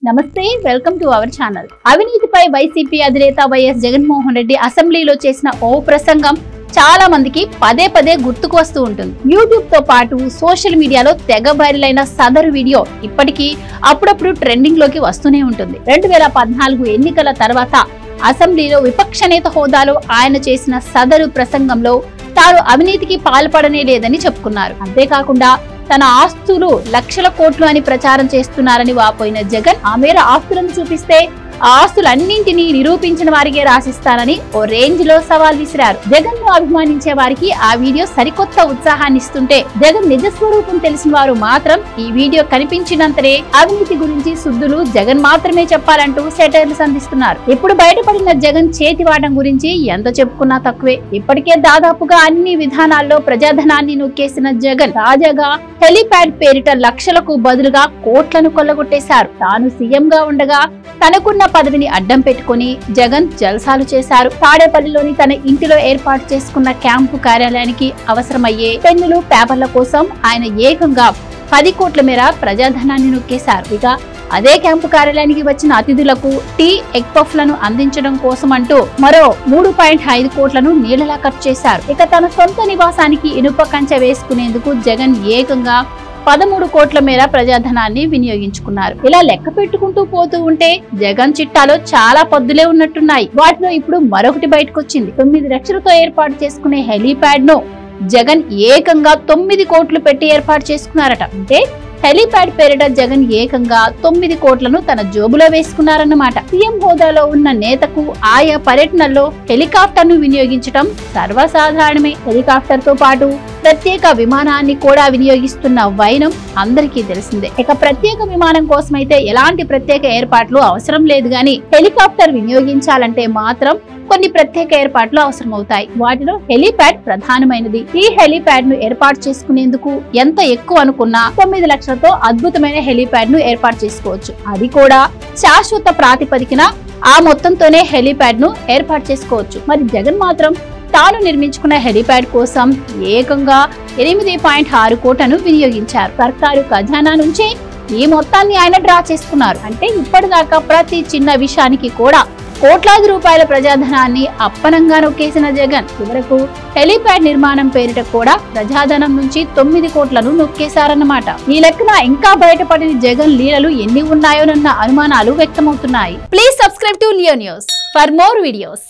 నమస్తే welcome to our channel. అవినీతిపై YCP అధినేత వైఎస్ జగన్మోహన్ రెడ్డి అసెంబ్లీలో చేసిన ఓ ప్రసంగం చాలా మందికి పదే పదే గుర్తుకు వస్తూ ఉంటుంది. యూట్యూబ్ తో పాటు సోషల్ మీడియాలో తెగ వైరల్ అయిన సదరు వీడియో ఇప్పటికీ అప్పుడప్పుడు ట్రెండింగ్ లోకి వస్తూనే ఉంటుంది. 2014 ఎన్నికల తర్వాత అసెంబ్లీలో విపక్ష నేత హోదాలో ఆయన చేసిన సదరు ప్రసంగంలో తాను అవినీతికి పాల్పడనే లేదని చెప్పుకున్నారు. అంతేకాకుండా తన ఆస్తులు లక్షల కోట్లు అని ప్రచారం చేస్తున్నారని వాపోయిన జగన్ ఆ మేర ఆస్తులను చూపిస్తే ఆ ఆస్తులన్నింటినీ నిరూపించిన వారికే రాసిస్తానని ఓ రేంజ్ లో సవాల్ విసిరారు. జగన్ ను అభిమానించే వారికి ఆ వీడియో సరికొత్త ఉత్సాహాన్ని ఇస్తుంటే జగన్ నిజస్వరూపం తెలిసిన వారు మాత్రం ఈ వీడియో కనిపించినంతనే అవినీతి గురించి శుద్ధులు జగన్ మాత్రమే చెప్పాలంటూ సెటైర్లు సంధిస్తున్నారు. ఇప్పుడు బయటపడిన జగన్ చేతివాటం గురించి ఎంత చెప్పుకున్నా తక్కువే. ఇప్పటికే దాదాపుగా అన్ని విధానాల్లో ప్రజాధనాన్ని నొక్కేసిన జగన్ తాజాగా హెలిప్యాడ్ పేరిట లక్షలకు బదులుగా కోట్లను కొల్లగొట్టేశారు. తాను సీఎం గా ఉండగా తనకున్న పదవిని అడ్డం పెట్టుకుని జగన్ జల్సాలు చేశారు. తాడేపల్లిలోని తన ఇంటిలో ఏర్పాటు చేసుకున్న క్యాంపు కార్యాలయానికి అవసరమయ్యే పెన్నులు పేపర్ల కోసం ఆయన ఏకంగా 10 కోట్ల మేర ప్రజాధనాన్ని నొక్కేశారు. ఇక అదే క్యాంపు కార్యాలయానికి వచ్చిన అతిథులకు టీ, ఎగ్ పఫ్లను అందించడం కోసం అంటూ మరో 3.5 కోట్లను నీళ్లలా ఖర్చు చేశారు. ఇక తన సొంత నివాసానికి ఇనుప కంచె వేసుకునేందుకు జగన్ ఏకంగా 13 కోట్ల మేర ప్రజాధనాన్ని వినియోగించుకున్నారు. ఇలా లెక్క పెట్టుకుంటూ పోతూ ఉంటే జగన్ చిట్టాలో చాలా పద్దులే ఉన్నట్టున్నాయి. వాటిలో ఇప్పుడు మరొకటి బయటకొచ్చింది. 9 లక్షలతో ఏర్పాటు చేసుకునే హెలీప్యాడ్ ను జగన్ ఏకంగా 9 కోట్లు పెట్టి ఏర్పాటు చేసుకున్నారట. అంటే హెలీప్యాడ్ పేరిట జగన్ ఏకంగా 9 కోట్లను తన జోబులో వేసుకున్నారన్నమాట. సీఎం హోదాలో ఉన్న నేతకు ఆయా పర్యటనల్లో హెలికాప్టర్ ను వినియోగించడం సర్వసాధారణమే. హెలికాప్టర్ తో పాటు ప్రత్యేక విమానాన్ని కూడా వినియోగిస్తున్న వైనం అందరికీ తెలిసిందే. ఇక ప్రత్యేక విమానం కోసమైతే ఎలాంటి ప్రత్యేక ఏర్పాట్లు అవసరం లేదు గాని హెలికాప్టర్ వినియోగించాలంటే మాత్రం కొన్ని ప్రత్యేక ఏర్పాట్లు అవసరమవుతాయి. వాటిలో హెలీప్యాడ్ ప్రధానమైనది. ఈ హెలీప్యాడ్ ను ఏర్పాటు చేసుకునేందుకు ఎంత ఎక్కువ అనుకున్నా 9 లక్షలతో అద్భుతమైన హెలీప్యాడ్ ను ఏర్పాటు చేసుకోవచ్చు. అది కూడా శాశ్వత ప్రాతిపదికన ఆ మొత్తంతోనే హెలీప్యాడ్ ను ఏర్పాటు చేసుకోవచ్చు. మరి జగన్ మాత్రం తాను నిర్మించుకున్న హెలీప్యాడ్ కోసం ఏకంగా 8.6 కోట్లను వినియోగించారు. సర్కారు ఖజానా నుంచి ఈ మొత్తాన్ని ఆయన డ్రా చేసుకున్నారు. అంటే ఇప్పటిదాకా ప్రతి చిన్న విషయానికి కూడా కోట్లాది రూపాయల ప్రజాధనాన్ని అప్పనంగా నొక్కేసిన జగన్ చివరకు హెలీప్యాడ్ నిర్మాణం పేరిట కూడా ప్రజాధనం నుంచి 9 కోట్లను నొక్కేశారన్నమాట. ఈ లెక్కన ఇంకా బయటపడిన జగన్ లీలలు ఎన్ని ఉన్నాయోనన్న అనుమానాలు వ్యక్తమవుతున్నాయి. Please subscribe to Leo news for more videos.